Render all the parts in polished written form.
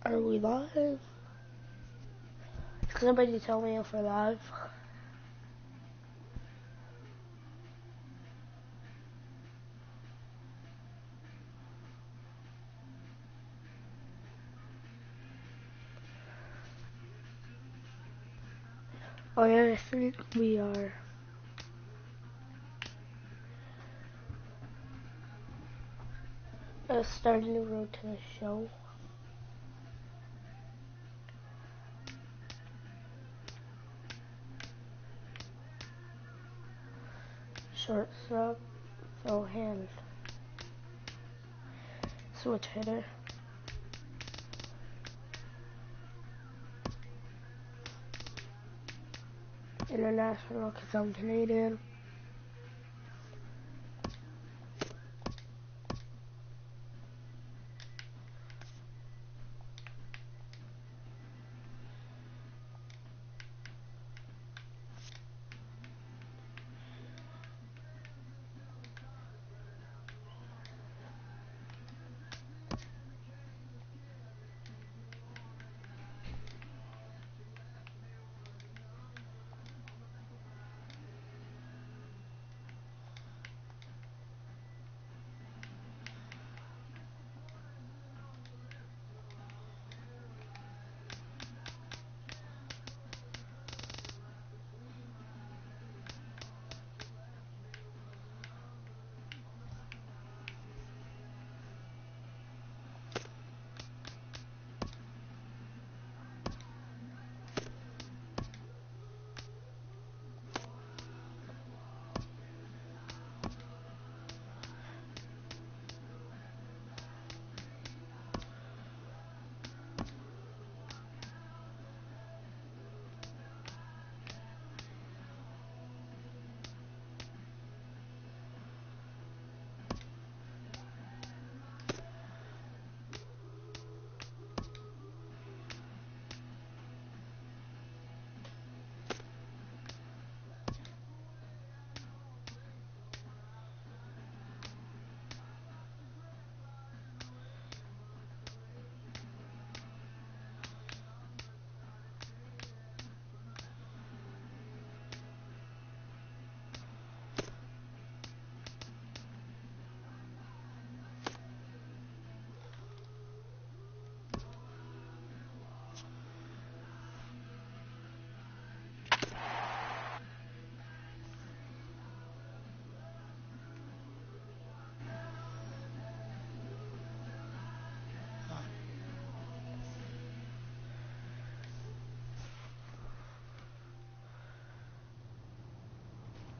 Are we live? Can somebody tell me if we're live? Oh yeah, I think we are. Let's start a new road to the show. Shortstop, throw hand. Switch hitter. International, because I'm Canadian.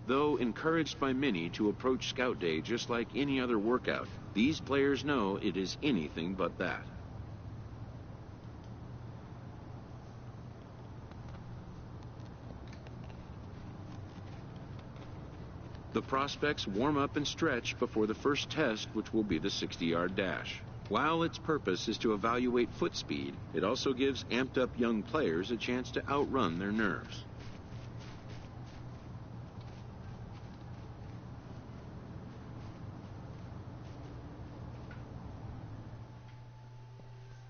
Though encouraged by many to approach Scout Day just like any other workout, these players know it is anything but that. The prospects warm up and stretch before the first test, which will be the 60-yard dash. While its purpose is to evaluate foot speed, it also gives amped-up young players a chance to outrun their nerves.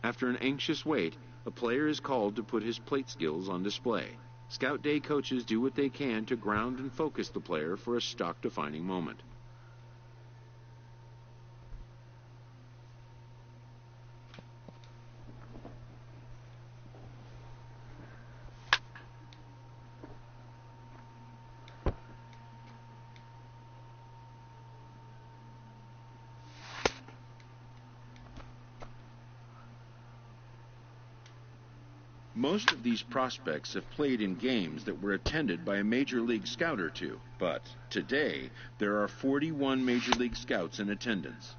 After an anxious wait, a player is called to put his plate skills on display. Scout Day coaches do what they can to ground and focus the player for a stock-defining moment. Most of these prospects have played in games that were attended by a Major League Scout or two, but today there are 41 Major League Scouts in attendance.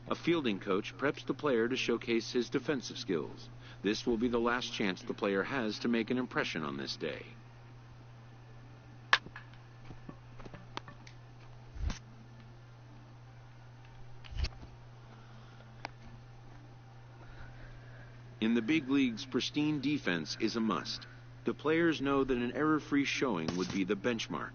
A fielding coach preps the player to showcase his defensive skills. This will be the last chance the player has to make an impression on this day. In the big leagues, pristine defense is a must. The players know that an error-free showing would be the benchmark.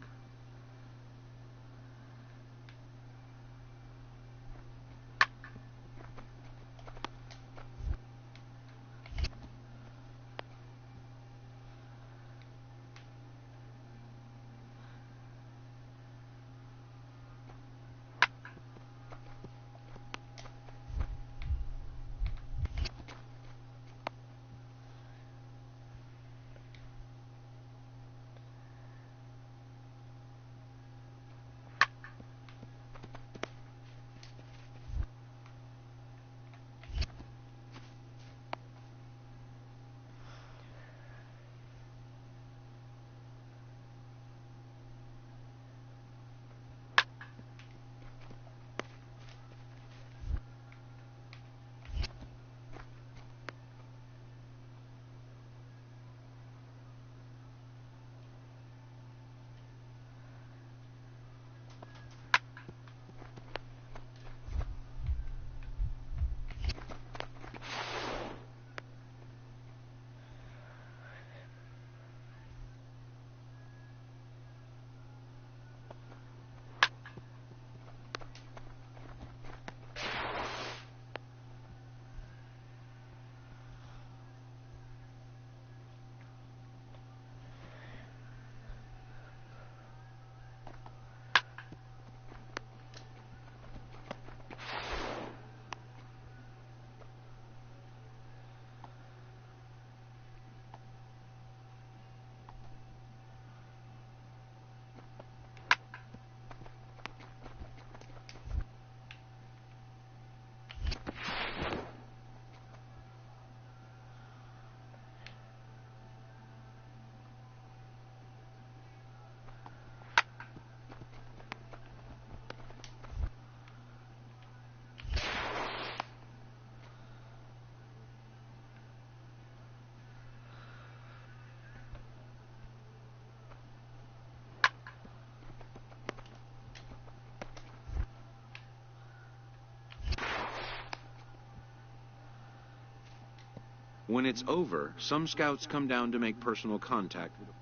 When it's over, some scouts come down to make personal contact with the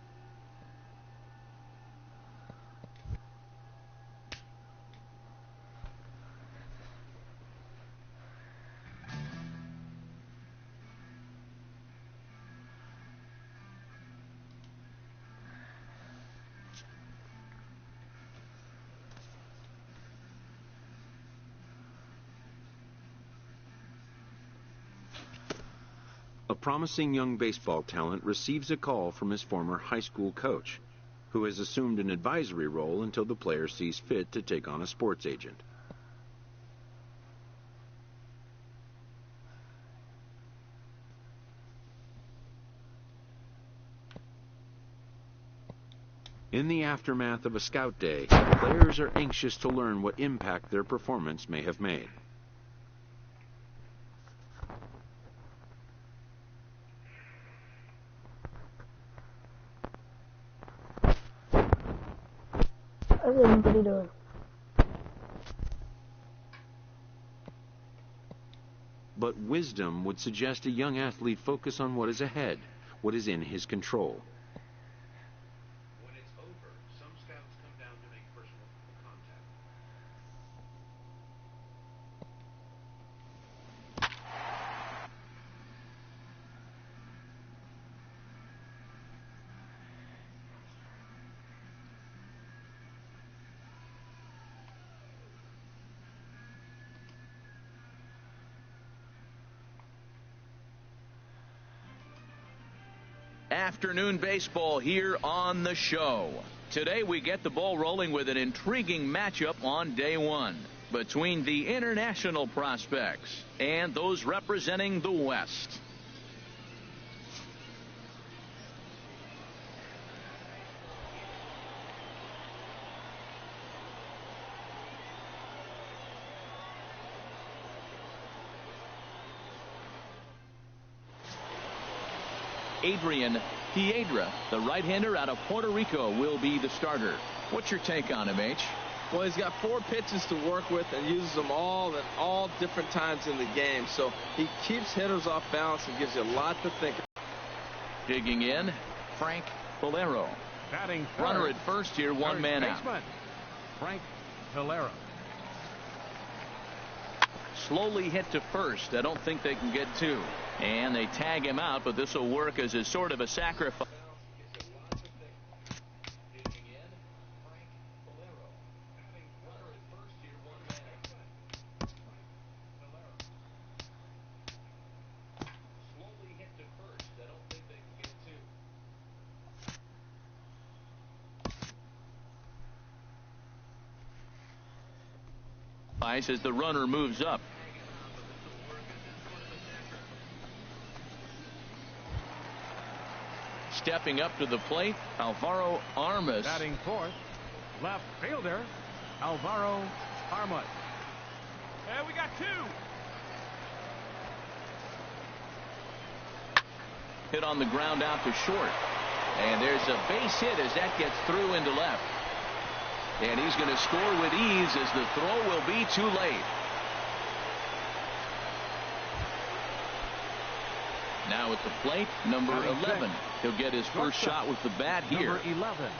A promising young baseball talent receives a call from his former high school coach, who has assumed an advisory role until the player sees fit to take on a sports agent. In the aftermath of a scout day, players are anxious to learn what impact their performance may have made. How's everybody doing? But wisdom would suggest a young athlete focus on what is ahead, what is in his control. When it's over, some scouts come down to make personal contact. Afternoon baseball here on the show. Today we get the ball rolling with an intriguing matchup on day one between the international prospects and those representing the West. Adrian Piedra, the right-hander out of Puerto Rico, will be the starter. What's your take on him, H? Well, he's got 4 pitches to work with and uses them all at all different times in the game. So he keeps hitters off balance and gives you a lot to think about. Digging in, Frank Valero. Batting third. Runner at first here, one man out. Frank Valero. Slowly hit to first. I don't think they can get 2. And they tag him out, but this will work as a sort of a sacrifice. As the runner moves up. Stepping up to the plate, Alvaro Armas. Batting fourth, left fielder Alvaro Armas. And we got 2. Hit on the ground out to short. And there's a base hit as that gets through into left. And he's going to score with ease as the throw will be too late. Now at the plate, number 11. He'll get his first shot with the bat here. Number 11.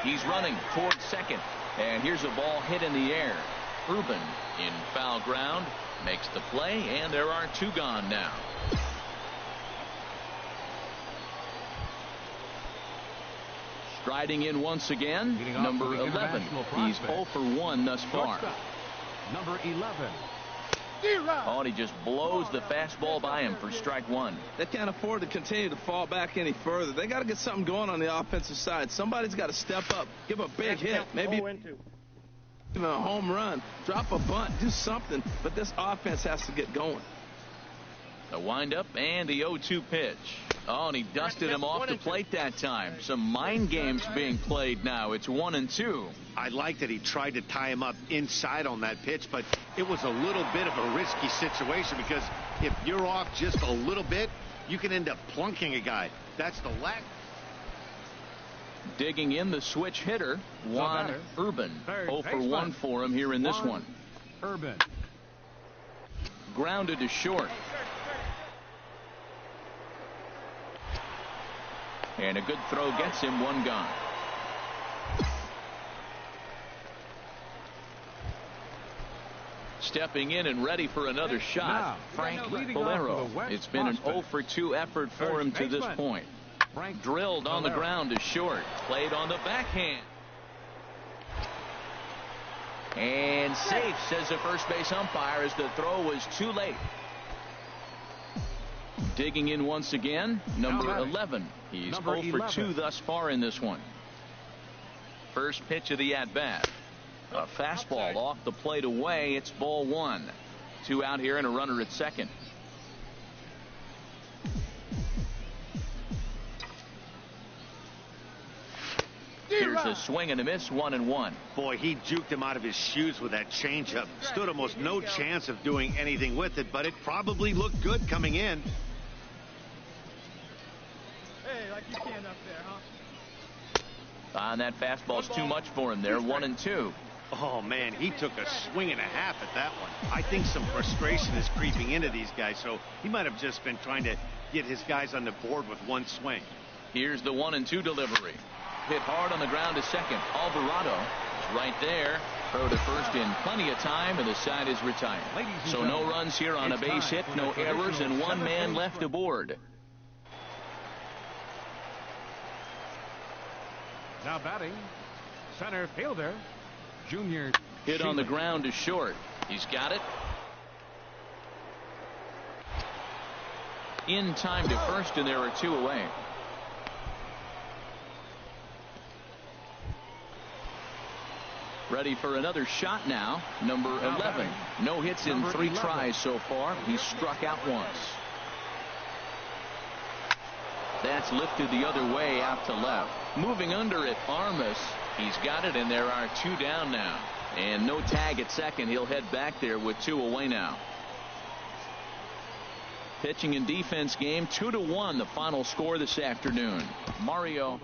He's running towards second. And here's a ball hit in the air. Urban in foul ground makes the play, and there are 2 gone now. Striding in once again, number 11. He's 0 for 1 thus far. Number 11. Oh, and he just blows the fastball by him for strike 1. They can't afford to continue to fall back any further. They got to get something going on the offensive side. Somebody's got to step up, give a big hit, maybe even a home run, drop a bunt, do something. But this offense has to get going. The windup and the 0-2 pitch. Oh, and he dusted him off the plate that time. Some mind games being played now. It's 1-2. I like that he tried to tie him up inside on that pitch, but it was a little bit of a risky situation because if you're off just a little bit, you can end up plunking a guy. That's the lack. Digging in the switch hitter, Juan Urban. 0 for 1 for him here in this one. Urban. Grounded to short. And a good throw gets him 1 gone. Stepping in and ready for another shot, Frank Valero. It's been an 0 for 2 effort for him to this point. Drilled on the ground to short. Played on the backhand. And safe, says the first base umpire, as the throw was too late. Digging in once again, number 11. He's 0 for 2 thus far in this one. First pitch of the at-bat. A fastball off the plate away. It's ball 1. 2 out here and a runner at second. Here's a swing and a miss, 1-1. Boy, he juked him out of his shoes with that changeup. Stood almost no chance of doing anything with it, but it probably looked good coming in. Hey, like you can up there, huh? And that fastball's too much for him there, 1-2. Oh, man, he took a swing and a half at that one. I think some frustration is creeping into these guys, so he might have just been trying to get his guys on the board with one swing. Here's the 1-2 delivery. Hit hard on the ground to second. Alvarado is right there. Throw to first in plenty of time, and the side is retired. So no runs here on a base hit, no errors, and 1 man left aboard. Now batting, center fielder, Junior. Hit on the ground to short. He's got it. In time to first, and there are 2 away. Ready for another shot now. Number 11. No hits in 3 tries so far. He's struck out once. That's lifted the other way out to left. Moving under it, Armas. He's got it, and there are 2 down now. And no tag at second. He'll head back there with 2 away now. Pitching and defense game 2-1, the final score this afternoon. Mario.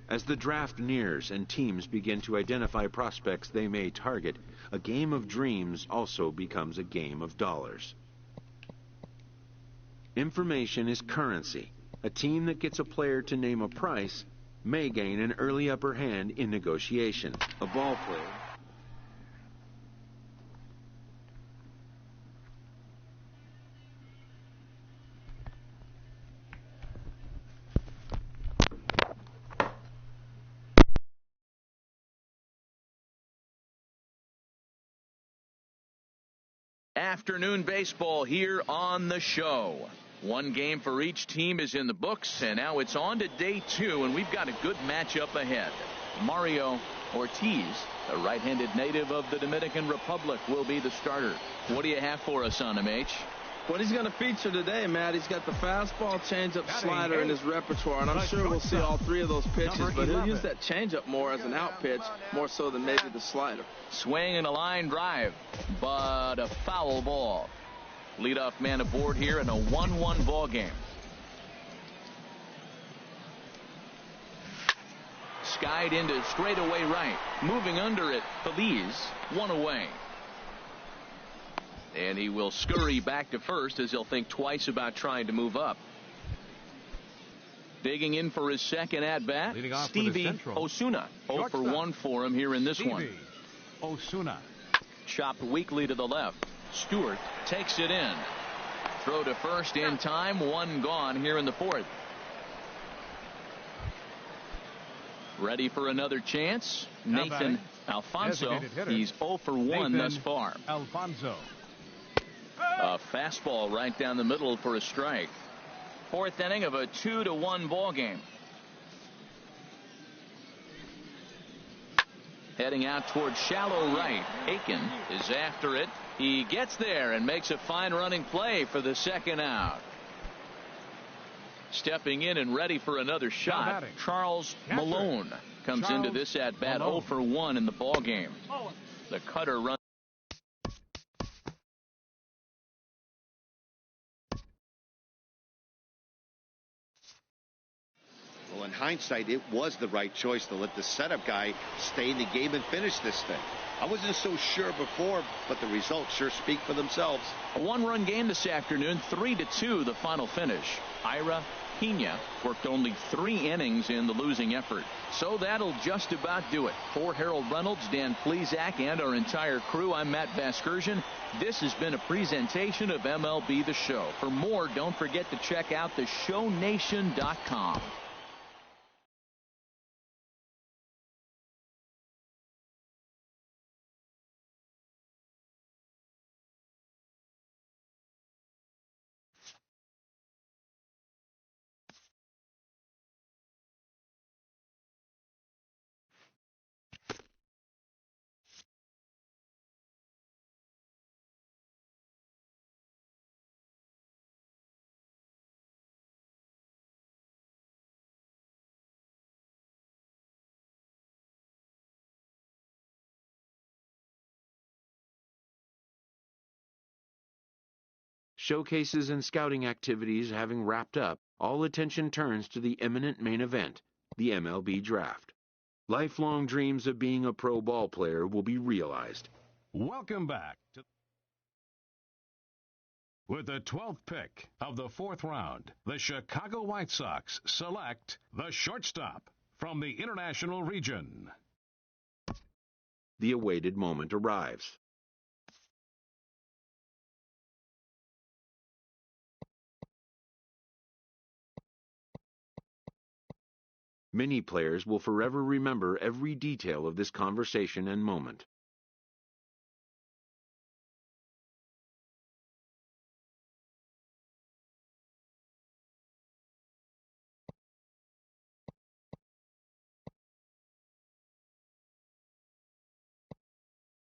As the draft nears and teams begin to identify prospects they may target, a game of dreams also becomes a game of dollars. Information is currency. A team that gets a player to name a price may gain an early upper hand in negotiations. A ball player. Afternoon baseball here on the show. One game for each team is in the books, and now it's on to day 2, and we've got a good matchup ahead. Mario Ortiz, a right-handed native of the Dominican Republic, will be the starter. What do you have for us on him, H? What he's going to feature today, Matt, he's got the fastball, changeup, slider in his repertoire, and I'm sure we'll see all 3 of those pitches, but he'll use that changeup more as an out pitch, more so than maybe the slider. Swing and a line drive, but a foul ball. Leadoff man aboard here in a 1-1 ball game. Skied into straightaway right. Moving under it, Feliz, 1 away. And he will scurry back to first as he'll think twice about trying to move up. Digging in for his second at-bat, Stevie Osuna. 0 for 1 for him here in this one. Osuna. Chopped weakly to the left. Stewart takes it in. Throw to first in time. 1 gone here in the 4th. Ready for another chance. Nathan Alfonso. He's 0 for 1 thus far. Alfonso. A fastball right down the middle for a strike. 4th inning of a 2-1 ball game. Heading out towards shallow right. Aiken is after it. He gets there and makes a fine running play for the second out. Stepping in and ready for another shot, Charles Malone comes into this at bat 0 for 1 in the ball game. The cutter run. Well, in hindsight, it was the right choice to let the setup guy stay in the game and finish this thing. I wasn't so sure before, but the results sure speak for themselves. A 1-run game this afternoon, 3-2 the final finish. Ira Pena worked only 3 innings in the losing effort. So that'll just about do it. For Harold Reynolds, Dan Plesac, and our entire crew, I'm Matt Vasgersian. This has been a presentation of MLB The Show. For more, don't forget to check out theshownation.com. Showcases and scouting activities having wrapped up, all attention turns to the imminent main event, the MLB Draft. Lifelong dreams of being a pro ball player will be realized. Welcome back to with the 12th pick of the 4th round, the Chicago White Sox select the shortstop from the International Region. The awaited moment arrives. Many players will forever remember every detail of this conversation and moment.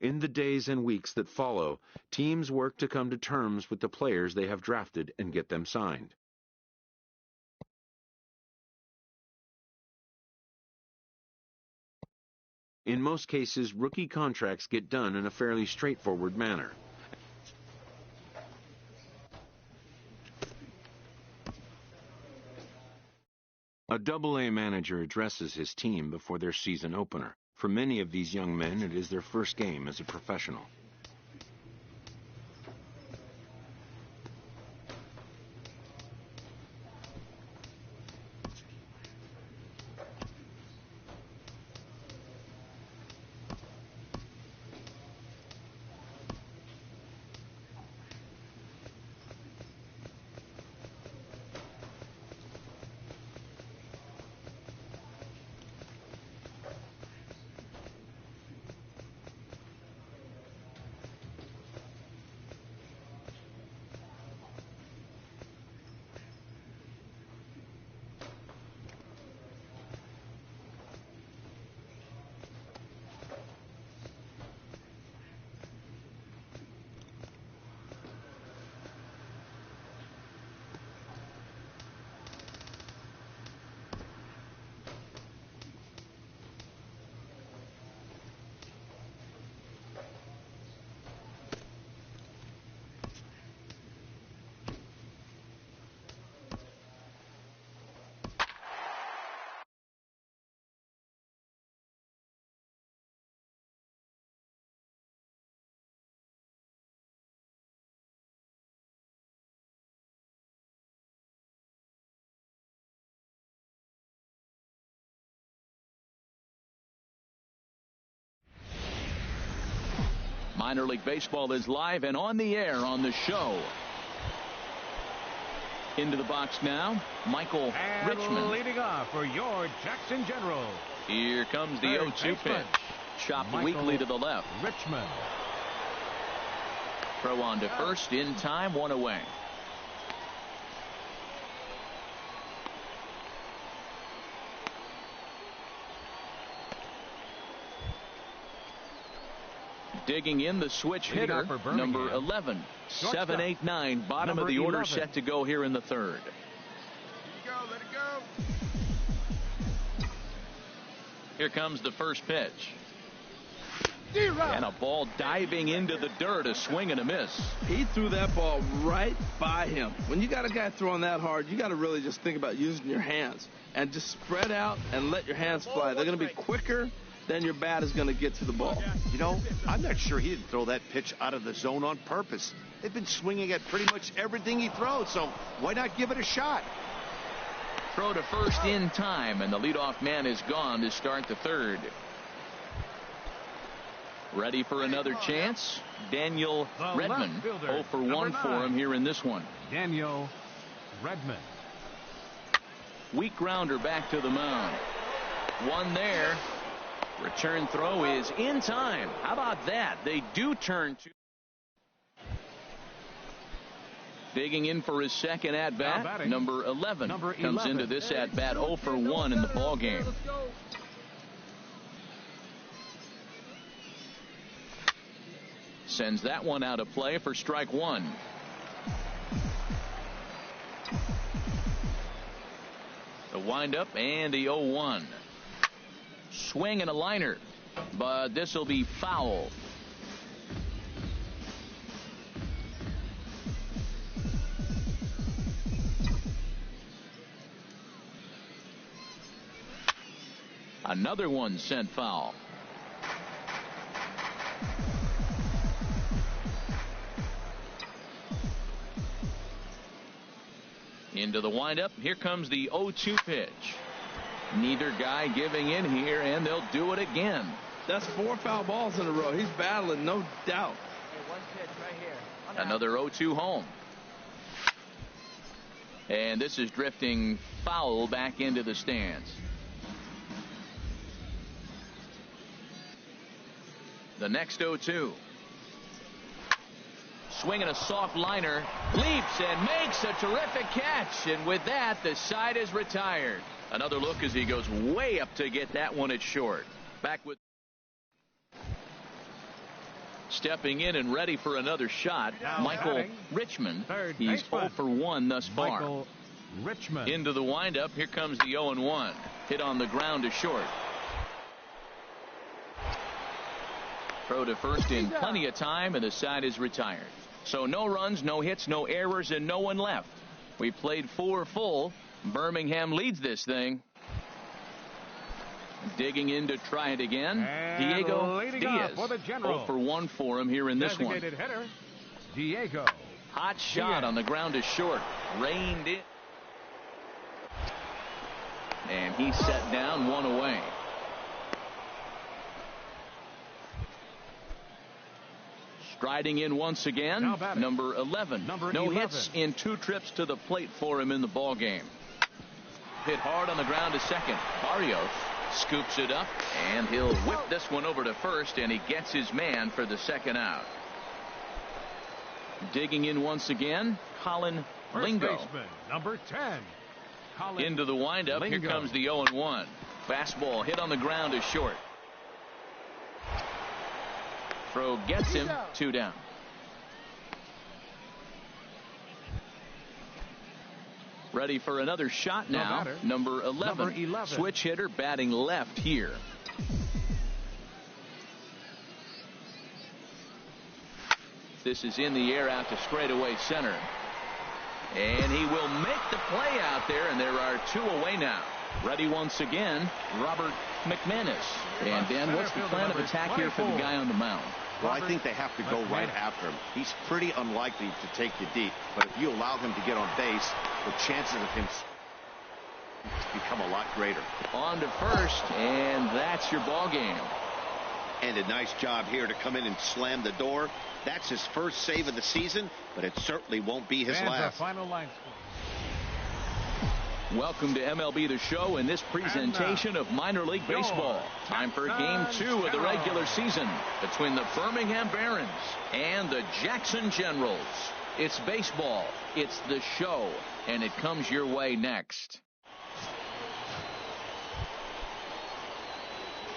In the days and weeks that follow, teams work to come to terms with the players they have drafted and get them signed. In most cases, rookie contracts get done in a fairly straightforward manner. A Double-A manager addresses his team before their season opener. For many of these young men, it is their first game as a professional. Minor League Baseball is live and on the air on the show. Into the box now, Michael And Richmond. leading off for your Jackson General. Here comes the Third 0-2 baseman, pitch. Chopped Michael weakly to the left. Richmond. Throw on to first in time, one away. Digging in the switch Leading hitter, off for Birmingham, number 11. shortstop, 7, 8, 9, bottom number of the order 11. set to go here in the third. Let it go. Here comes the first pitch. And a ball diving into the dirt, a swing and a miss. He threw that ball right by him. When you got a guy throwing that hard, you got to really just think about using your hands and just spread out and let your hands fly. They're going to be quicker than your bat is going to get to the ball. You know, I'm not sure he didn't throw that pitch out of the zone on purpose. They've been swinging at pretty much everything he throws, so why not give it a shot? Throw to first in time, and the leadoff man is gone to start the third. Ready for another chance? Daniel The Redmond. left fielder, 0 for 1 number for 9. him here in this one. Daniel Redmond. Weak grounder back to the mound. One there. Return throw is in time. How about that? They do turn to. Digging in for his second Now at-bat, batting, number 11. number Comes 11. into this at-bat 0 for 1 in the ball game. Let's go. Sends that one out of play for strike one. The windup and the 0-1. Swing and a liner, but this will be foul. Another one sent foul. Into the windup. Here comes the 0-2 pitch. Neither guy giving in here, and they'll do it again. That's 4 foul balls in a row. He's battling, no doubt. Hey, one pitch right here. Another 0-2 home. And this is drifting foul back into the stands. The next 0-2. Swinging a soft liner, leaps and makes a terrific catch, and with that the side is retired. Another look as he goes way up to get that one at short. Back with stepping in and ready for another shot, Michael Richmond. He's 0 for 1 thus far. Michael Richmond. Into the windup. Here comes the 0-1. Hit on the ground to short. Throw to first in plenty of time, and the side is retired. So no runs, no hits, no errors, and no one left. We played 4 full. Birmingham leads this thing. Digging in to try it again. And Diego Diaz. For the 0 for 1 for him here in this one. Designated hitter, Diego. Hot shot on the ground to short. Reined in. And he set down, 1 away. Striding in once again, number 11. No hits in 2 trips to the plate for him in the ball game. Hit hard on the ground to second. Barrios scoops it up, and he'll whip this one over to first, and he gets his man for the second out. Digging in once again, Colin Lingo. Baseman, number 10. Colin into the windup. Lingo. Here comes the 0-1. Fastball hit on the ground is short. Throw gets him, 2 down. Ready for another shot now. Number 11. Switch hitter batting left here. This is in the air out to straightaway center. And he will make the play out there, and there are 2 away now. Ready once again, Robert McManus. And Dan, what's the plan of attack here for the guy on the mound? Well, I think they have to go right after him. He's pretty unlikely to take you deep, but if you allow him to get on base, the chances of him become a lot greater. On to first, and that's your ball game. And a nice job here to come in and slam the door. That's his first save of the season, but it certainly won't be his last. Final line score. Welcome to MLB The Show and this presentation of minor league baseball. Time for game 2 of the regular season between the Birmingham Barons and the Jackson Generals. It's baseball, it's the show, and it comes your way next.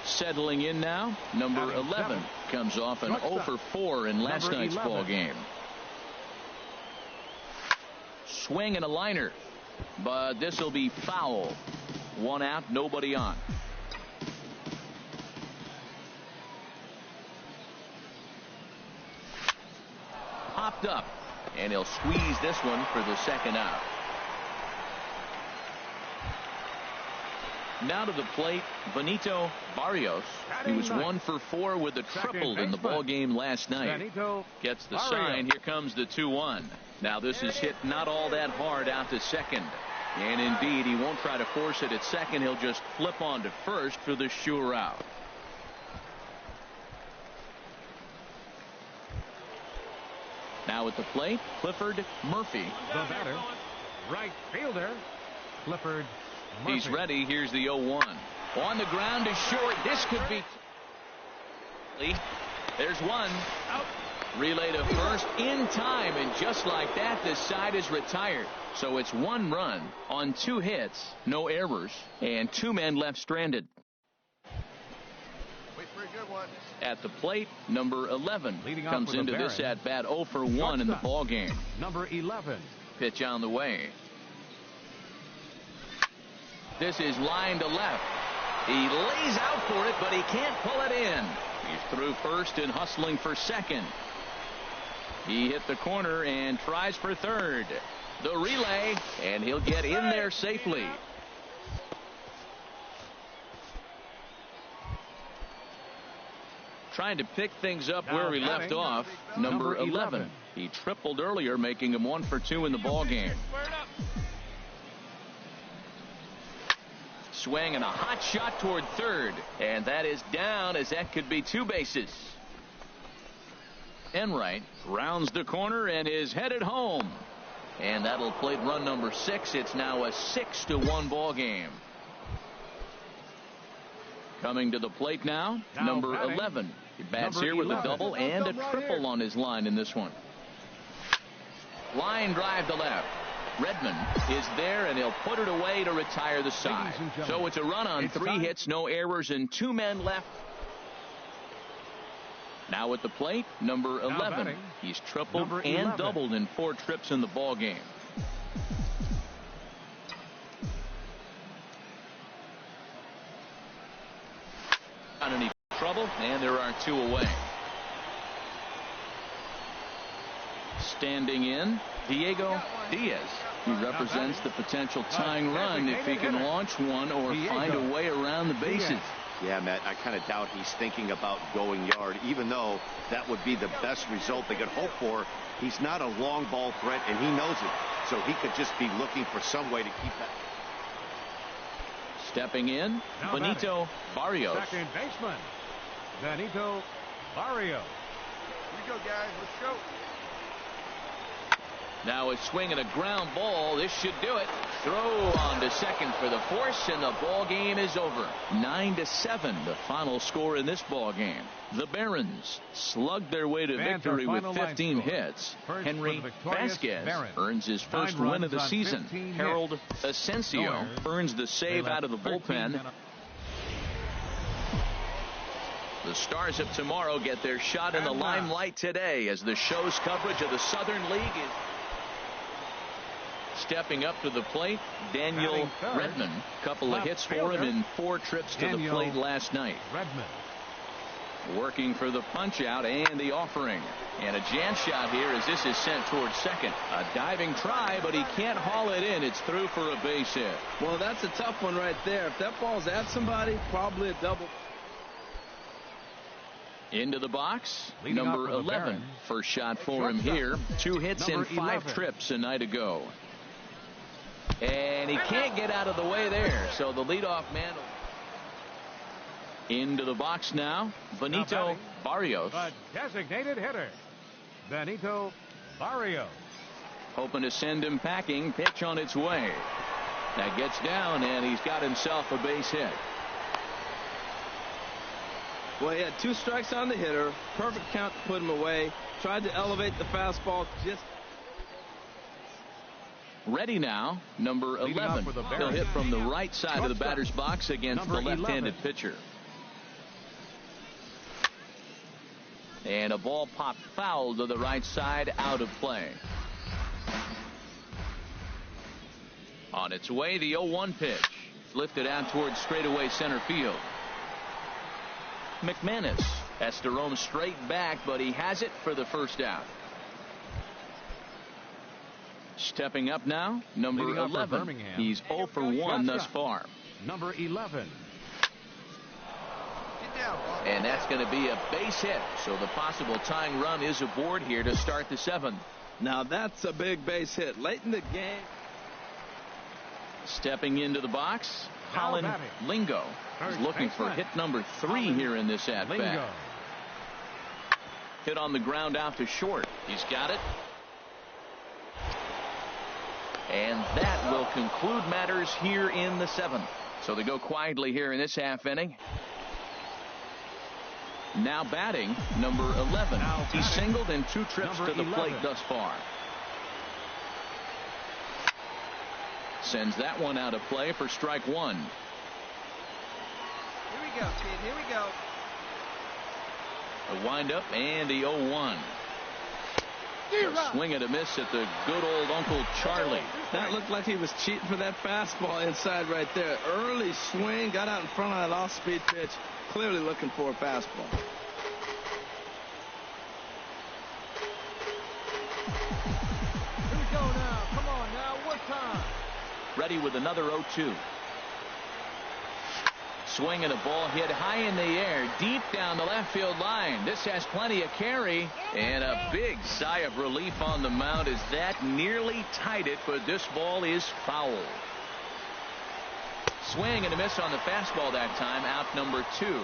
Settling in now, number 11 comes off an 0 for 4 in last night's ball game. Swing and a liner. But this will be foul. 1 out, nobody on. Popped up, and he'll squeeze this one for the second out. Now to the plate, Benito Barrios. He was 1 for 4 with a triple in the ball game last night. Gets the sign. Here comes the 2-1. Now this is hit not all that hard out to second. And indeed, he won't try to force it at second. He'll just flip on to first for the sure out. Now at the plate, Clifford Murphy. The batter, right fielder, Clifford Murphy. He's ready. Here's the 0-1. On the ground is short. This could be. There's one. Out. Relay to first in time, and just like that, this side is retired. So it's 1 run on 2 hits, no errors, and 2 men left stranded. Wait for a good one. At the plate, number 11 comes into this at bat 0 for 1 in the ball game. Number 11. Pitch on the way. This is line to left. He lays out for it, but he can't pull it in. He's through first and hustling for second. He hit the corner and tries for third. The relay, and he'll get in there safely. Trying to pick things up where we left off, number 11. He tripled earlier, making him 1 for 2 in the ball game. Swing and a hot shot toward third, and that is down, as that could be 2 bases. Enright rounds the corner and is headed home. And that'll plate run number 6. It's now a 6-1 ball game. Coming to the plate now number 11. He bats here with a double and a triple on his line in this one. Line drive to left. Redmond is there, and he'll put it away to retire the side. So it's a run on 3 hits, no errors, and 2 men left. Now at the plate, number 11. He's tripled and doubled in 4 trips in the ball game. Not any trouble, and there are 2 away. Standing in, Diego Diaz. He represents the potential tying run if he can launch one or find a way around the bases. Yeah, Matt, I kind of doubt he's thinking about going yard, even though that would be the best result they could hope for. He's not a long ball threat, and he knows it. So he could just be looking for some way to keep that. Stepping in, Benito Barrios. Second baseman, Benito Barrios. Here we go, guys. Let's go. Now a swing and a ground ball. This should do it. Throw on to second for the force, and the ball game is over. 9-7, the final score in this ball game. The Barons slugged their way to victory with 15 hits. Henry Vasquez earns his first win of the season. Harold Asensio earns the save out of the bullpen. The Stars of tomorrow get their shot in the limelight today as the show's coverage of the Southern League is stepping up to the plate. Daniel Redmond, couple of hits for him in 4 trips to the plate last night. Working for the punch out and the offering, and a jam shot here as this is sent towards second. A diving try, but he can't haul it in. It's through for a base hit. Well, that's a tough one right there. If that ball's at somebody, probably a double. Into the box, number 11. First shot for him here. 2 hits in 5 trips a night ago. And he can't get out of the way there, so the leadoff man. Into the box now, Benito Barrios. The designated hitter, Benito Barrios. Hoping to send him packing. Pitch on its way. That gets down, and he's got himself a base hit. Well, he had 2 strikes on the hitter. Perfect count to put him away. Tried to elevate the fastball. Just ready now, number 11. He'll hit from the right side of the batter's box against the left-handed pitcher. And a ball popped foul to the right side, out of play. On its way, the 0-1 pitch. Lifted out towards straightaway center field. McManus has to roam straight back, but he has it for the first out. Stepping up now, number 11. He's 0 for 1 thus far. Number 11. And that's going to be a base hit. So the possible tying run is aboard here to start the 7th. Now that's a big base hit late in the game. Stepping into the box, Colin Lingo. He's looking for hit number 3 here in this at-bat. Hit on the ground out to short. He's got it. And that will conclude matters here in the 7th. So they go quietly here in this half inning. Now batting, number 11. He's singled in 2 trips to the plate thus far. Sends that one out of play for strike 1. Here we go, kid. Here we go. A windup and the 0-1. A swing and a miss at the good old Uncle Charlie. That looked like he was cheating for that fastball inside right there. Early swing, got out in front of that off-speed pitch. Clearly looking for a fastball. Here we go now. Come on now. One time. Ready with another 0-2. Swing and a ball hit high in the air, deep down the left field line. This has plenty of carry, and a big sigh of relief on the mound as that nearly tied it, but this ball is foul. Swing and a miss on the fastball that time, out number 2.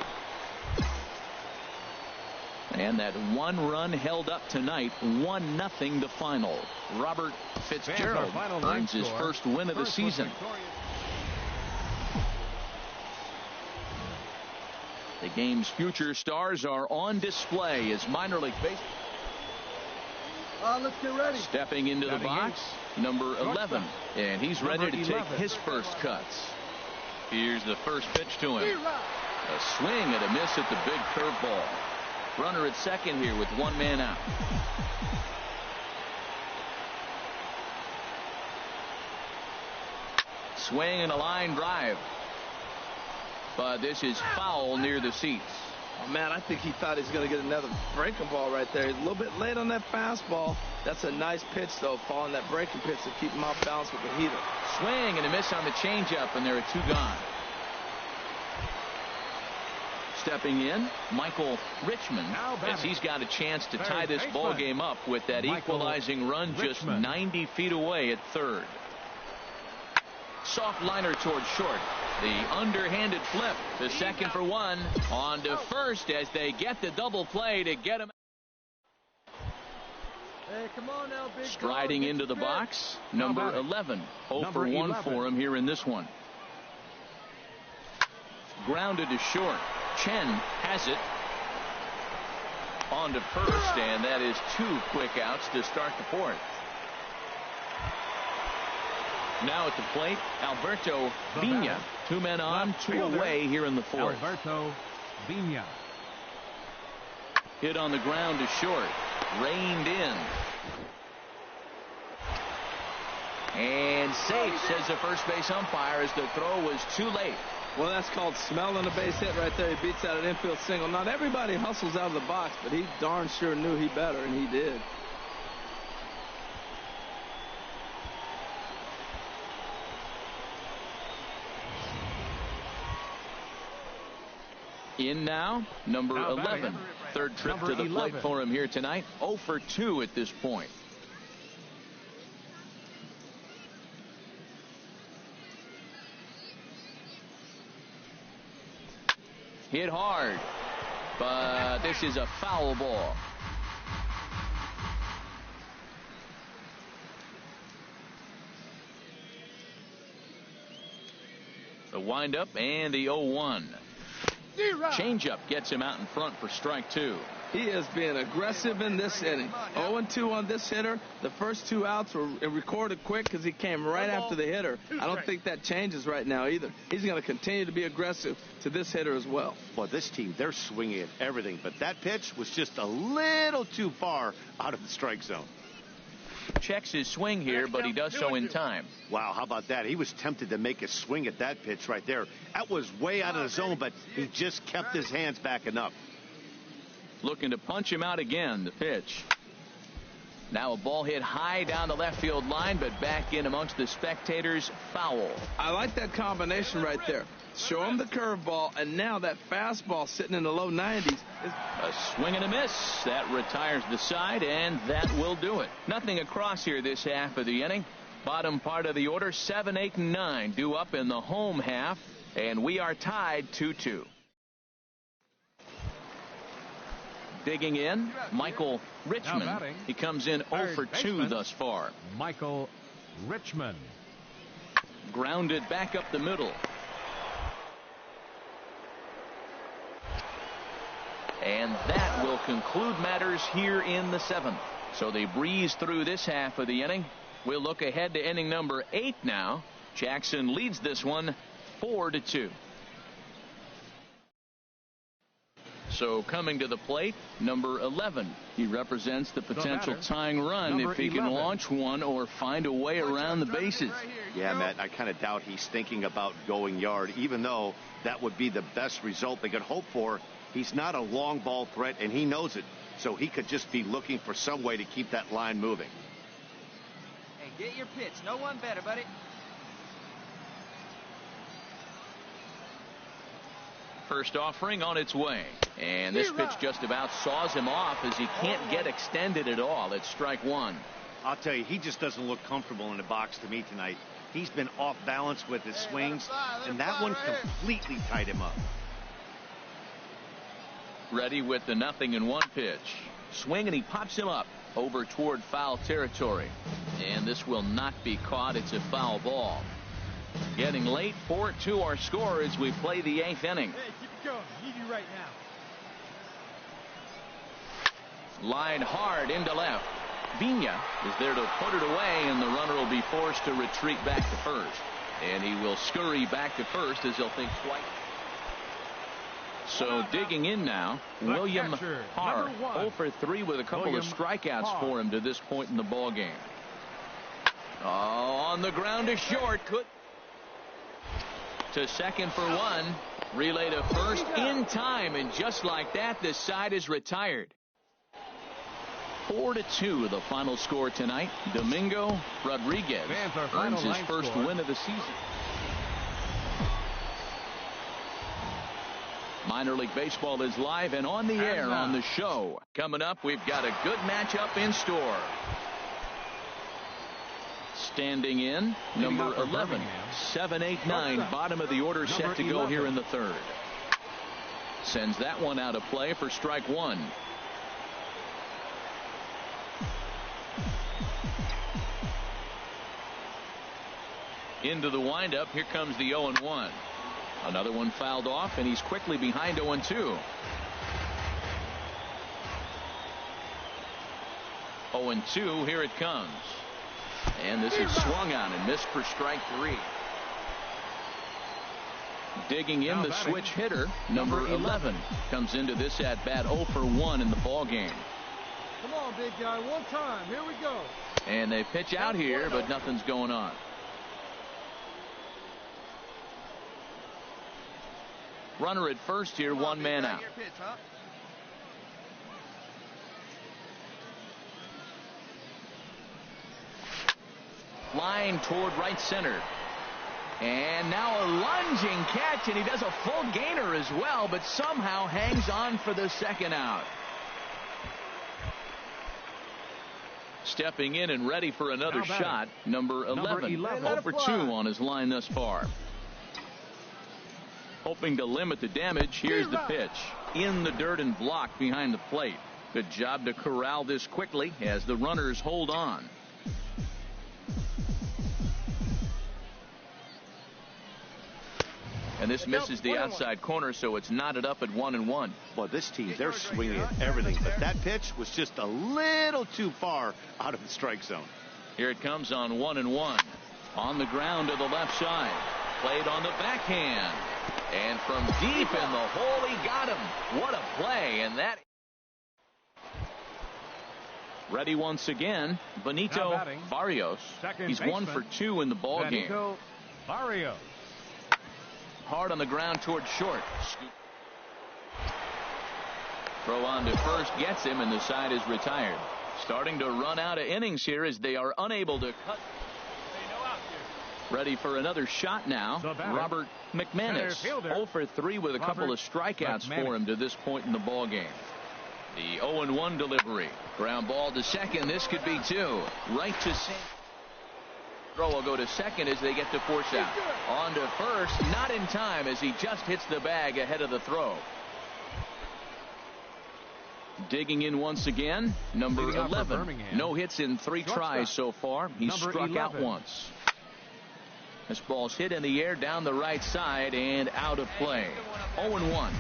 And that 1 run held up tonight, 1-0 the final. Robert Fitzgerald earns his first win of the season. The game's future stars are on display as minor league baseball. Let's get ready. Stepping into the box, number 11, and he's ready to take his first cuts. Here's the first pitch to him. A swing and a miss at the big curveball. Runner at second here with one man out. Swing and a line drive. But this is foul near the seats. Oh, man, I think he thought he was going to get another breaking ball right there. He's a little bit late on that fastball. That's a nice pitch, though, following that breaking pitch to keep him off balance with the heater. Swing and a miss on the changeup, and there are two gone. Stepping in, Michael Richmond, as he's got a chance to tie this ball game up with that equalizing run just 90 feet away at third. Soft liner towards short. The underhanded flip. The second for one. On to first as they get the double play to get him. Hey, come on now, big Striding into the box, number 11. 0 for 1 for him here in this one. Grounded to short. Chen has it. On to first, and that is two quick outs to start the fourth. Now at the plate, Alberto Vina. Two men on, two away here in the fourth. Alberto Vina. Hit on the ground to short. Reined in. And safe, says the first base umpire, as the throw was too late. Well, that's called smelling a base hit right there. He beats out an infield single. Not everybody hustles out of the box, but he darn sure knew he better, and he did. In now, number 11. Third trip to the plate for him here tonight. 0 for 2 at this point. Hit hard, but this is a foul ball. The windup and the 0-1. Changeup gets him out in front for strike two. He is being aggressive in this inning. 0-2 on this hitter. The first two outs were recorded quick because he came right after the hitter. I don't think that changes right now either. He's going to continue to be aggressive to this hitter as well. Well, this team, they're swinging at everything, but that pitch was just a little too far out of the strike zone. Checks his swing here, but he does so in time. Wow, how about that? He was tempted to make a swing at that pitch right there. That was way out of the zone, but he just kept his hands back enough. Looking to punch him out again, the pitch. Now a ball hit high down the left field line, but back in amongst the spectators. Foul. I like that combination right there. Show him the curveball, and now that fastball sitting in the low 90s. A swing and a miss. That retires the side, and that will do it. Nothing across here this half of the inning. Bottom part of the order, 7, 8, and 9 due up in the home half, and we are tied 2-2. Digging in, Michael Richmond. He comes in 0 for 2 thus far. Michael Richmond. Grounded back up the middle. And that will conclude matters here in the 7th. So they breeze through this half of the inning. We'll look ahead to inning number 8 now. Jackson leads this one 4-2. So coming to the plate, number 11. He represents the potential tying run if he can launch one or find a way around the bases. Yeah, Matt, I kind of doubt he's thinking about going yard, even though that would be the best result they could hope for. He's not a long ball threat, and he knows it, so he could just be looking for some way to keep that line moving. Hey, get your pitch. No one better, buddy. First offering on its way, and this pitch just about saws him off as he can't get extended at all. It's strike one. I'll tell you, he just doesn't look comfortable in the box to me tonight. He's been off balance with his swings, and that one completely tied him up. Ready with the 0-1 pitch. Swing, and he pops him up over toward foul territory. And this will not be caught. It's a foul ball. Getting late, 4-2 our score as we play the 8th inning. Hey, keep it going. Need you right now. Line hard into left. Vina is there to put it away, and the runner will be forced to retreat back to first. And he will scurry back to first as he'll think twice. So digging in now, William Harr, 0 for 3 with a couple of strikeouts for him to this point in the ball game. Oh, on the ground to short. To second for 1. Relay to first in time, and just like that, the side is retired. 4-2 the final score tonight. Domingo Rodriguez earns his first win of the season. Minor League Baseball is live and on the air on the show. Coming up, we've got a good matchup in store. Standing in, number 11, 7-8-9, bottom of the order, set to go here in the third. Sends that one out of play for strike 1. Into the windup, here comes the 0-1. Another one fouled off, and he's quickly behind 0-2. 0-2, here it comes. And this is swung on and missed for strike 3. Digging in, the switch hitter, number 11, comes into this at bat 0 for 1 in the ball game. Come on, big guy, one time. Here we go. And they pitch out here, but nothing's going on. Runner at first here, one man out. Line toward right center. And now a lunging catch, and he does a full gainer as well, but somehow hangs on for the second out. Stepping in and ready for another shot, number 11. 0 for 2 on his line thus far. Hoping to limit the damage, here's the pitch. In the dirt and blocked behind the plate. Good job to corral this quickly as the runners hold on. And this misses the outside corner, so it's knotted up at 1-1. Well, this team, they're swinging at everything, but that pitch was just a little too far out of the strike zone. Here it comes on 1-1. On the ground to the left side. Played on the backhand. And from deep in the hole, he got him. What a play. And that. Ready once again, Benito Barrios. He's 1 for 2 in the ball game. Barrios. Hard on the ground toward short. Throw on to first gets him, and the side is retired. Starting to run out of innings here as they are unable to cut. Ready for another shot now. Robert McManus, 0 for 3 with a couple of strikeouts for him to this point in the ball game. The 0-1 delivery. Ground ball to second. This could be 2. Right to center. Throw will go to second as they get to force out. On to first, not in time as he just hits the bag ahead of the throw. Digging in once again, number 11. No hits in 3 tries so far. He struck out once. This ball's hit in the air down the right side and out of play. 0-1.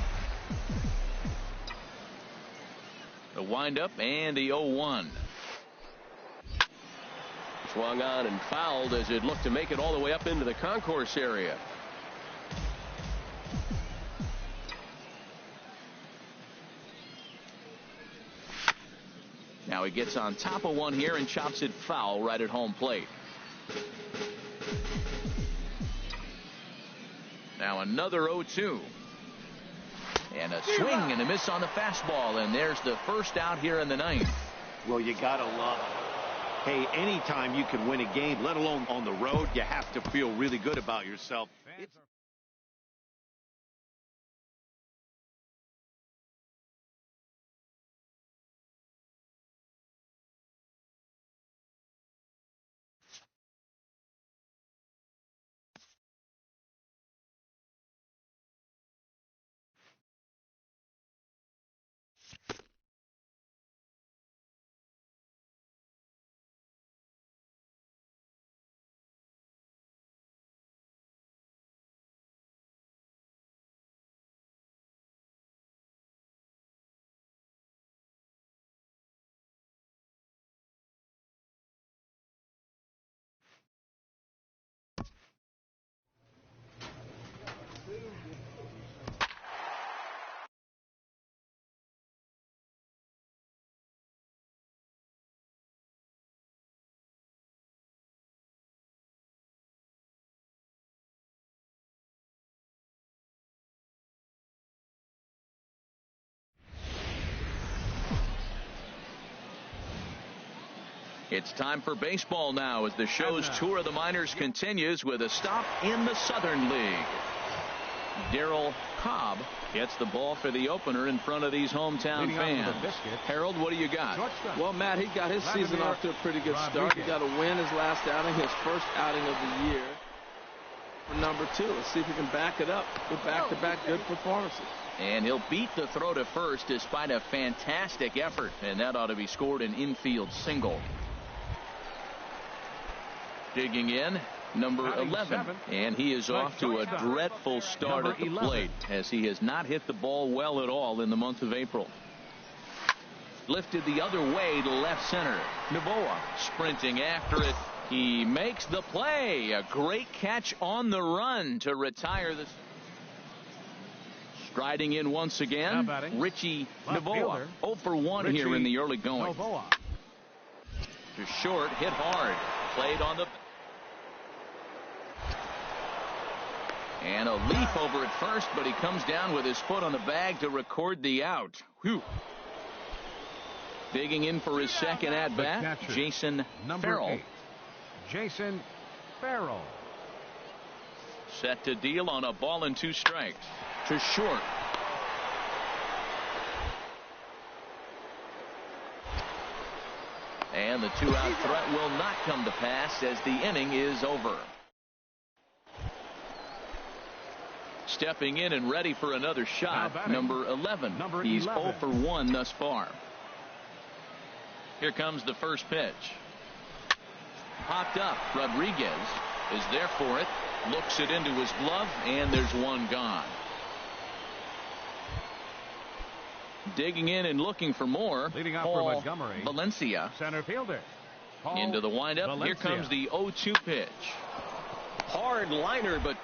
The windup and the 0-1. Swung on and fouled as it looked to make it all the way up into the concourse area. Now he gets on top of one here and chops it foul right at home plate. Now another 0-2. And a swing and a miss on the fastball. And there's the first out here in the 9th. Well, you got to love it. Hey, anytime you can win a game, let alone on the road, you have to feel really good about yourself. It's time for baseball now as the show's tour of the minors continues with a stop in the Southern League. Darryl Cobb gets the ball for the opener in front of these hometown fans. Harold, what do you got? Well, Matt, he got his season off to a pretty good start. He got a win his last outing, his first outing of the year. For number 2, let's see if he can back it up with back-to-back good performances. And he'll beat the throw to first despite a fantastic effort, and that ought to be scored an infield single. Digging in, number 11, and he is off to a dreadful start at the plate as he has not hit the ball well at all in the month of April. Lifted the other way to left center. Novoa sprinting after it. He makes the play. A great catch on the run to retire the. Striding in once again, Richie Novoa. 0 for 1 here in the early going. To short, hit hard. Played on the. And a leap over at first, but he comes down with his foot on the bag to record the out. Whew. Digging in for his second at-bat, Jason Farrell. Jason Farrell. Set to deal on a ball and 2 strikes. To short. And the 2-out threat will not come to pass as the inning is over. Stepping in and ready for another shot, number 11. He's 0 for 1 thus far. Here comes the first pitch. Popped up. Rodriguez is there for it. Looks it into his glove, and there's one gone. Digging in and looking for more. Paul Valencia. Center fielder. Into the windup. Valencia. Here comes the 0-2 pitch. Hard liner, but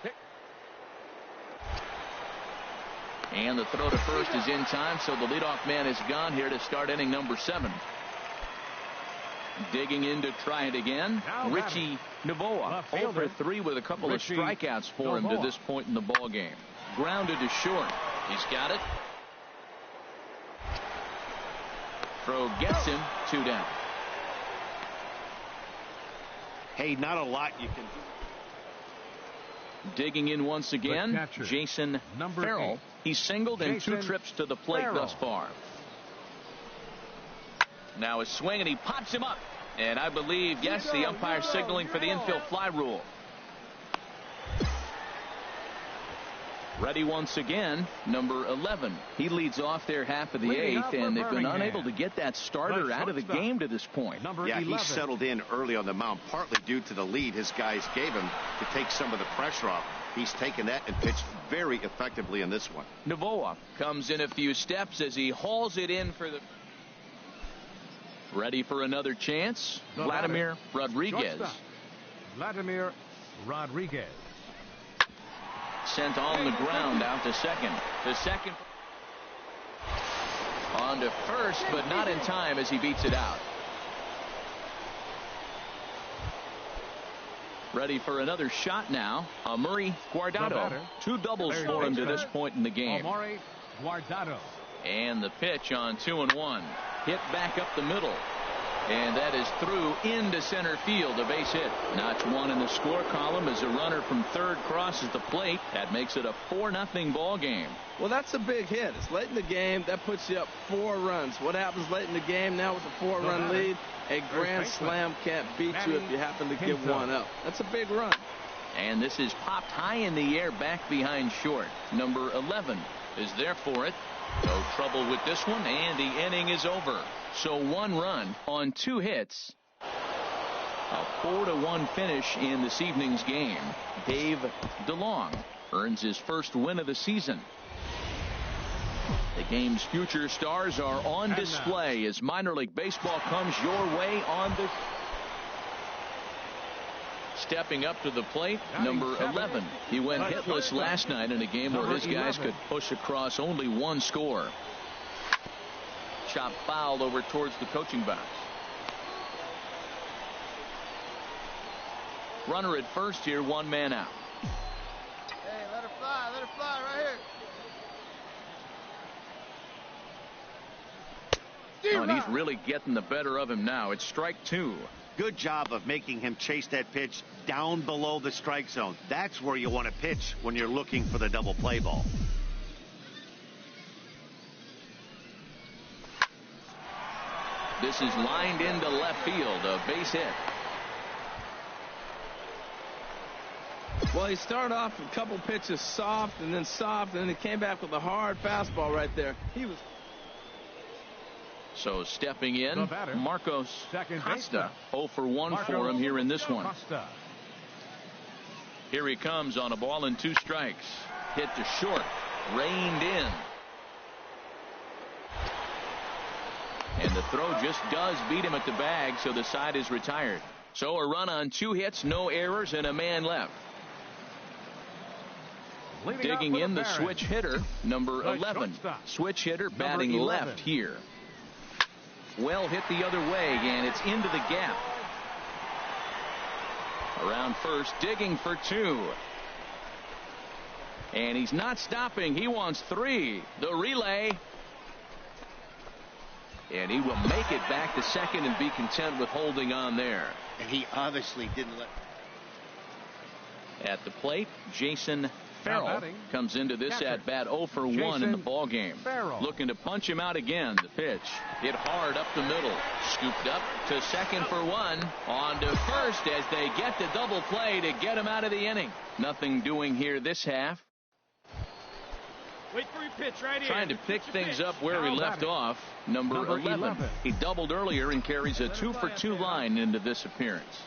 and the throw to first is in time, so the leadoff man is gone here to start inning number 7. Digging in to try it again. Richie Novoa, 0 for 3 with a couple of strikeouts for him to this point in the ball game. Grounded to short. He's got it. Throw gets him. 2 down. Hey, not a lot you can do. Digging in once again, Jason Farrell. 8. He's singled in 2 trips to the plate thus far. Now a swing, and he pops him up. And I believe, yes, the umpire signaling for the infield fly rule. Ready once again, number 11. He leads off their half of the 8th, and they've been unable to get that starter out of the game to this point. Yeah, he settled in early on the mound, partly due to the lead his guys gave him to take some of the pressure off. He's taken that and pitched very effectively in this one. Novoa comes in a few steps as he hauls it in for the. Ready for another chance, Vladimir Rodriguez. Vladimir Rodriguez. Sent on the ground out to second. The second on to first, but not in time as he beats it out. Ready for another shot now. Amuri Guardado. 2 doubles for him to this point in the game. Amuri Guardado. And the pitch on 2-1. Hit back up the middle. And that is through into center field, a base hit. Notch 1 in the score column as a runner from third crosses the plate. That makes it a 4-0 ball game. Well, that's a big hit. It's late in the game. That puts you up 4 runs. What happens late in the game now with a 4-run lead? A grand slam can't beat you if you happen to give one up. That's a big run. And this is popped high in the air back behind short. Number 11 is there for it. No trouble with this one, and the inning is over. So 1 run on 2 hits. A 4-1 finish in this evening's game. Dave DeLong earns his first win of the season. The game's future stars are on display as minor league baseball comes your way on the. Stepping up to the plate, number 11. He went hitless last night in a game where his guys could push across only 1 score. Chop fouled over towards the coaching box. Runner at first here, 1 man out. Hey, let her fly right here. Oh, and he's really getting the better of him now. It's strike 2. Good job of making him chase that pitch down below the strike zone. That's where you want to pitch when you're looking for the double play ball. This is lined into left field, a base hit. Well, he started off a couple pitches soft, and then he came back with a hard fastball right there. He was. So stepping in, Marcos Costa. 0 for 1 for him here in this one. Here he comes on a ball and 2 strikes. Hit to short, reined in. And the throw just does beat him at the bag, so the side is retired. So a run on 2 hits, no errors, and a man left. Digging in the switch hitter, number 11. Switch hitter batting left here. Well hit the other way, and it's into the gap. Around first, digging for 2. And he's not stopping. He wants 3. The relay. And he will make it back to second and be content with holding on there. And he obviously didn't let. At the plate, Jason Farrell comes into this at bat 0 for 1 in the ball game. Looking to punch him out again. The pitch hit hard up the middle, scooped up to second for 1, on to first as they get the double play to get him out of the inning. Nothing doing here this half. Wait for your pitch right here. Trying to pick things up where he left off. Number 11. He doubled earlier and carries a 2 for 2 line into this appearance.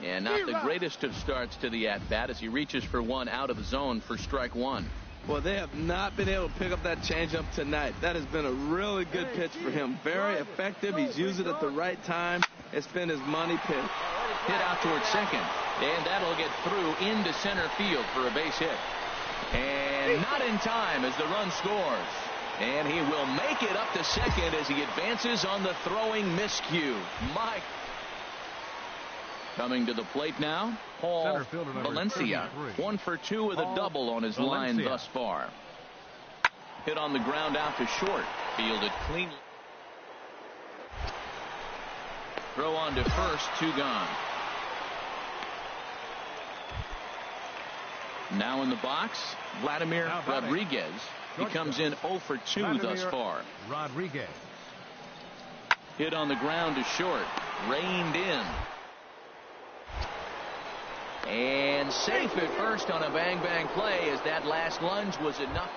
And not the greatest of starts to the at-bat as he reaches for 1 out of the zone for strike 1. Well, they have not been able to pick up that changeup tonight. That has been a really good pitch for him. Very effective. He's used it at the right time. It's been his money pitch. Hit out towards second. And that'll get through into center field for a base hit. And not in time as the run scores. And he will make it up to second as he advances on the throwing miscue. Mike. Coming to the plate now, Paul Valencia. 1 for 2 with a double on his line thus far. Hit on the ground out to short. Fielded cleanly. Throw on to first, 2 gone. Now in the box, Vladimir Rodriguez. He comes in 0 for 2 thus far. Rodriguez. Hit on the ground to short. Reined in. And safe at first on a bang-bang play as that last lunge was enough.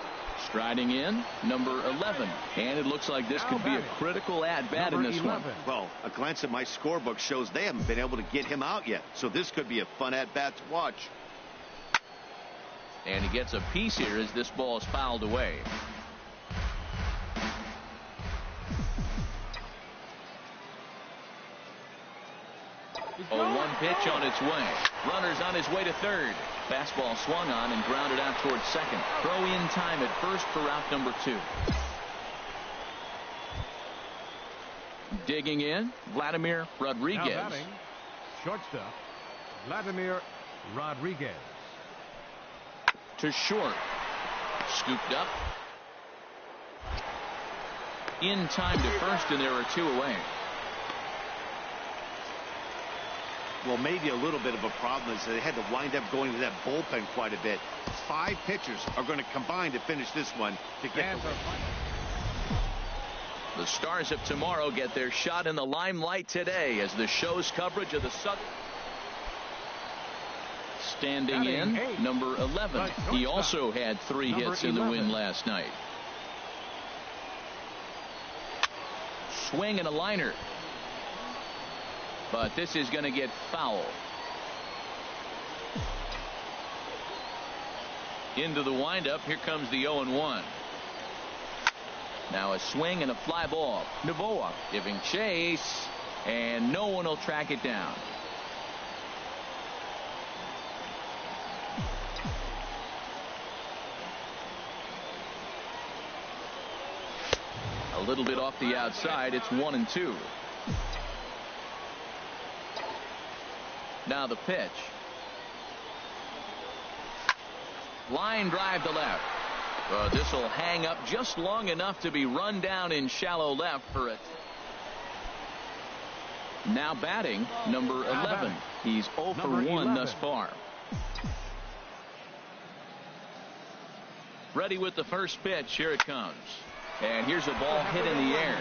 Striding in, number 11. And it looks like this could be a critical at-bat in this one. Well, a glance at my scorebook shows they haven't been able to get him out yet. So this could be a fun at-bat to watch. And he gets a piece here as this ball is fouled away. A 1 pitch on its way. Runners on his way to third. Fastball swung on and grounded out towards second. Throw in time at first for out number 2. Digging in, Vladimir Rodriguez. Now batting, shortstop, Vladimir Rodriguez. To short. Scooped up. In time to first, and there are 2 away. Well, maybe a little bit of a problem is they had to wind up going to that bullpen quite a bit. 5 pitchers are going to combine to finish this one to get the Stars of tomorrow get their shot in the limelight today as the show's coverage of the Southern. Standing in, number 11. He also had 3 hits in the win last night. Swing and a liner. But this is going to get foul. Into the windup. Here comes the 0-1. Now a swing and a fly ball. Novoa giving chase, and no one will track it down. A little bit off the outside. It's 1-2. Now the pitch. Line drive to left. This will hang up just long enough to be run down in shallow left for it. Now batting, number 11. He's 0 for 1 thus far. Ready with the first pitch. Here it comes. And here's a ball hit in the air.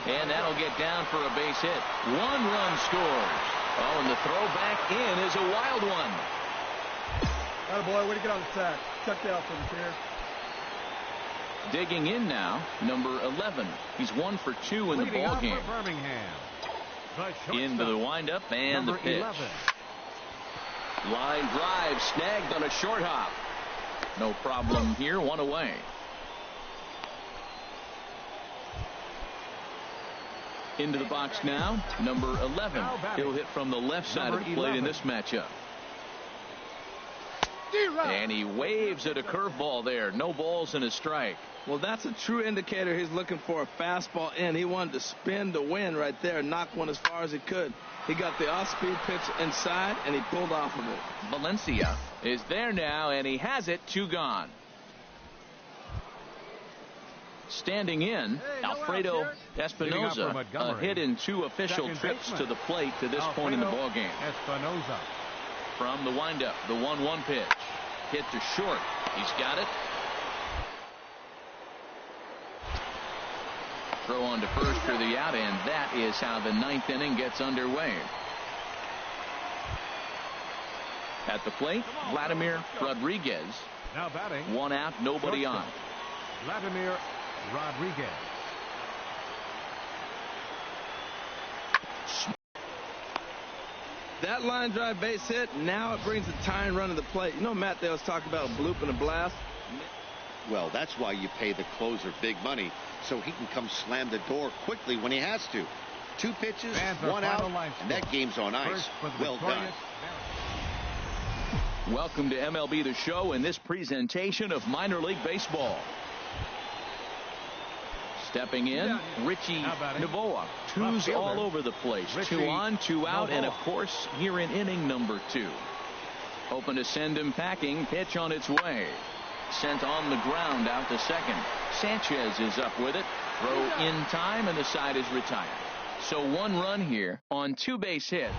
And that'll get down for a base hit. 1 run scores. Oh, and the throw back in is a wild one. Attaboy, way to get on the sack. Check the outfield here. Digging in now, number 11. He's 1 for 2 in the ball game. Into the windup and the pitch. 11. Line drive snagged on a short hop. No problem here. 1 away. Into the box now, number 11. He'll hit from the left side of the plate in this matchup. And he waves at a curveball there. No balls and a strike. Well, that's a true indicator he's looking for a fastball in. He wanted to spin to win right there, knock one as far as he could. He got the off-speed pitch inside, and he pulled off of it. Valencia is there now, and he has it. 2 gone. Standing in, Alfredo Espinoza, a hit in 2 official trips to the plate to this point in the ballgame. Espinoza. From the windup, the 1-1 pitch. Hit to short. He's got it. Throw on to first for the out, and that is how the 9th inning gets underway. At the plate, Vladimir Rodriguez. Now batting. 1 out, nobody on. Vladimir Rodriguez. That line drive base hit, now it brings the tying run to the plate. You know, Matt, they was talking about a bloop and a blast. Well, that's why you pay the closer big money, so he can come slam the door quickly when he has to. 2 pitches, 1 out, and that game's on ice. Well done. Welcome to MLB The Show and this presentation of minor league baseball. Stepping in, Richie Navoa. 2s all over the place. 2 on, 2 out, and of course, here in inning number 2. Hoping to send him packing. Pitch on its way. Sent on the ground out to second. Sanchez is up with it. Throw in time, and the side is retired. So 1 run here on 2 base hits.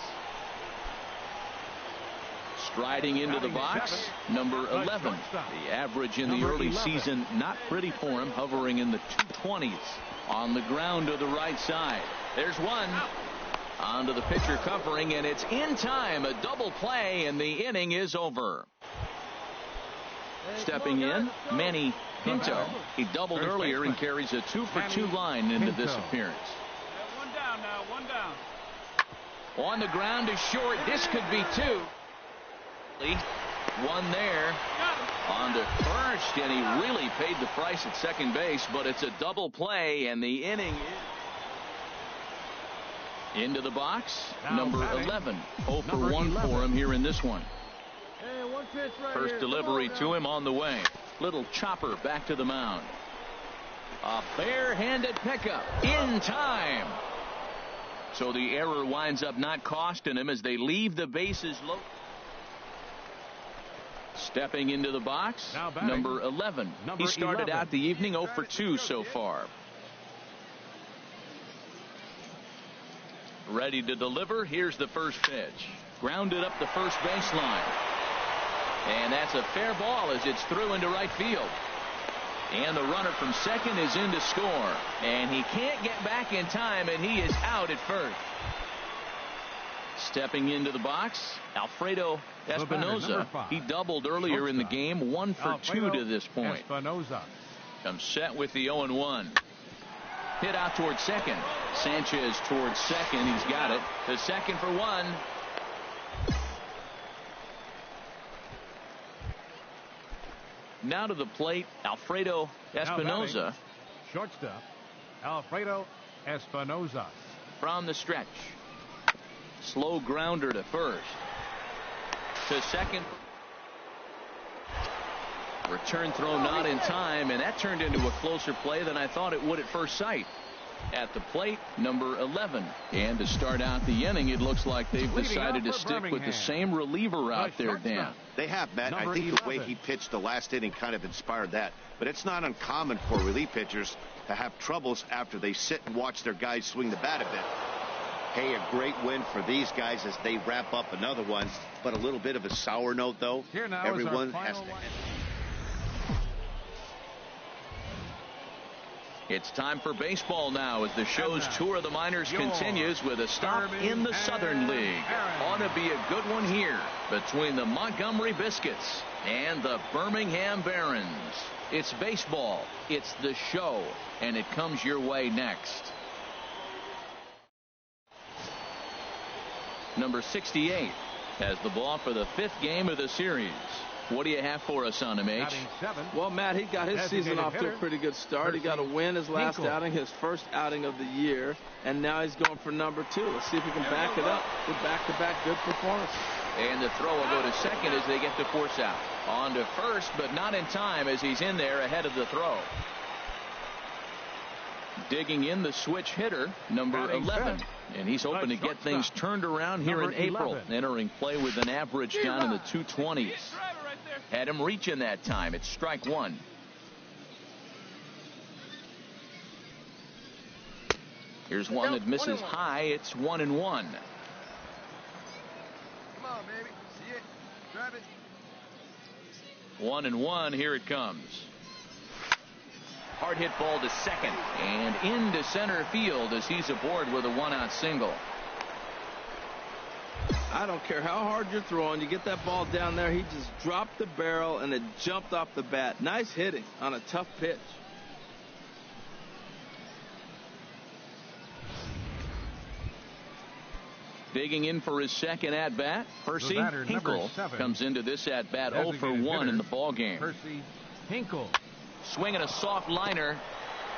Striding into the box, number 11. The average in the early season, not pretty for him, hovering in the 220s. On the ground to the right side. There's 1. Onto the pitcher covering, and it's in time. A double play, and the inning is over. Stepping in, Manny Pinto. He doubled earlier and carries a 2 for 2 line into this appearance. 1 down now, 1 down. On the ground is short. This could be 2. 1 there. On to first, and he really paid the price at second base, but it's a double play, and the inning is into the box. Number 11. 0 for 1 for him here in this one. Hey, 1 pitch right First here. delivery to him on the way. Little chopper back to the mound. A bare-handed pickup in time. So the error winds up not costing him as they leave the bases low. Stepping into the box, number 11. He started out the evening 0 for 2 so far. Ready to deliver. Here's the first pitch. Grounded up the first baseline. And that's a fair ball as it's through into right field. And the runner from second is in to score. And he can't get back in time, and he is out at first. Stepping into the box, Alfredo Espinoza. He doubled earlier in the game, 1 for 2 to this point. Comes set with the 0-1. Hit out towards second. Sanchez towards second. He's got it. To second for 1. Now to the plate, Alfredo Espinoza. Shortstop, Alfredo Espinoza. From the stretch. Slow grounder to first. To second. Return throw not in time, and that turned into a closer play than I thought it would at first sight. At the plate, number 11. And to start out the inning, it looks like they've decided to stick with the same reliever out there, Dan. They have, Matt. I think the way he pitched the last inning kind of inspired that. But it's not uncommon for relief pitchers to have troubles after they sit and watch their guys swing the bat a bit. Hey, a great win for these guys as they wrap up another one. But a little bit of a sour note, though. Everyone has to. It's time for baseball now as the show's tour of the minors continues with a stop in the Southern League. Ought to be a good one here between the Montgomery Biscuits and the Birmingham Barons. It's baseball, it's the show, and it comes your way next. Number 68 has the ball for the 5th game of the series. What do you have for us on him, H? Well, Matt, he got his season off to a pretty good start. He got a win his last outing, his first outing of the year, and now he's going for number 2. Let's see if he can back it up with back-to-back good performances. And the throw will go to second as they get the force out. On to first, but not in time as he's in there ahead of the throw. Digging in the switch hitter, number 11. And he's hoping to get things turned around here in April. Entering play with an average down in the 220s. Had him reaching that time. It's strike 1. Here's one that misses high. It's 1-1. Come on, baby. See it. Drive it. 1-1. Here it comes. Hard hit ball to second and into center field as he's aboard with a 1-out single. I don't care how hard you're throwing. You get that ball down there. He just dropped the barrel and it jumped off the bat. Nice hitting on a tough pitch. Digging in for his second at-bat, Percy Hinkle comes into this at-bat 0 for 1 in the ballgame. Percy Hinkle. Swinging a soft liner.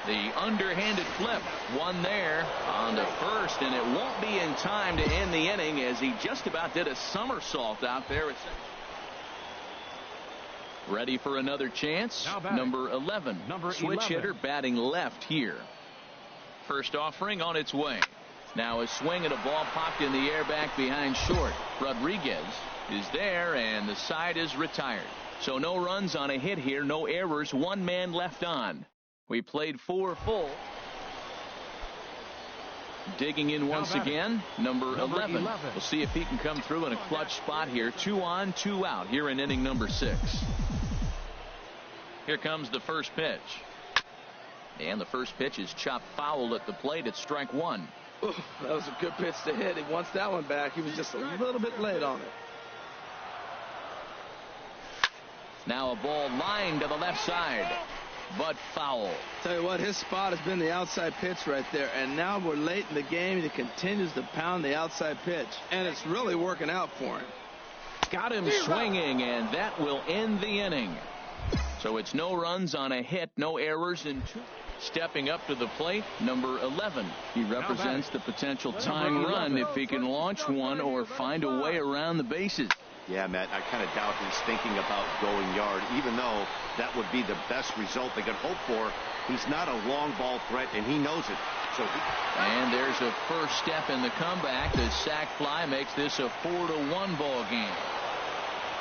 The underhanded flip. One there on the first, and it won't be in time to end the inning as he just about did a somersault out there. Ready for another chance. Number 11. Switch hitter batting left here. First offering on its way. Now a swing and a ball popped in the air back behind short. Rodriguez is there, and the side is retired. So no runs on a hit here, no errors, 1 man left on. We played 4 full. Digging in once again, number 11. We'll see if he can come through in a clutch spot here. 2 on, 2 out here in inning number 6. Here comes the first pitch. And the first pitch is chopped foul at the plate. It's strike 1. Ooh, that was a good pitch to hit. He wants that one back. He was just a little bit late on it. Now a ball lined to the left side, but foul. Tell you what, his spot has been the outside pitch right there, and now we're late in the game. He continues to pound the outside pitch, and it's really working out for him. Got him swinging, and that will end the inning. So it's no runs on a hit, no errors in 2. Stepping up to the plate, number 11. He represents the potential tying run if he can launch one or find a way around the bases. Yeah, Matt, I kind of doubt he's thinking about going yard, even though that would be the best result they could hope for. He's not a long ball threat, and he knows it. And there's a first step in the comeback. The sac fly makes this a 4-1 ball game.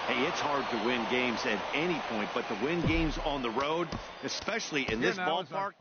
Hey, it's hard to win games at any point, but to win games on the road, especially in this ballpark.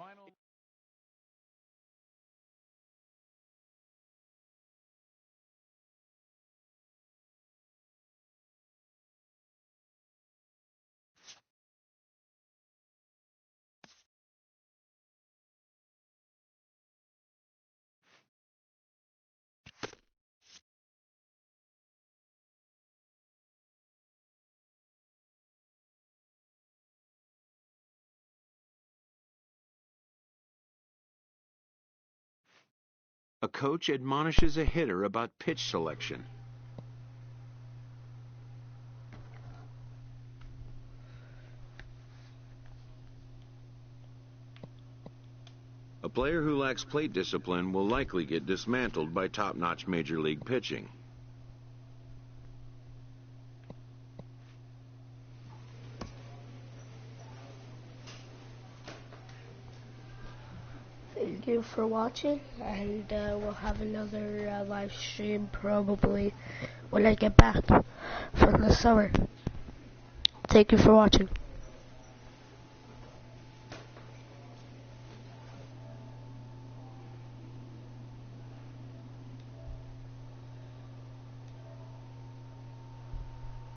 A coach admonishes a hitter about pitch selection. A player who lacks plate discipline will likely get dismantled by top-notch major league pitching. Thank you for watching, and we'll have another live stream probably when I get back from the summer. Thank you for watching.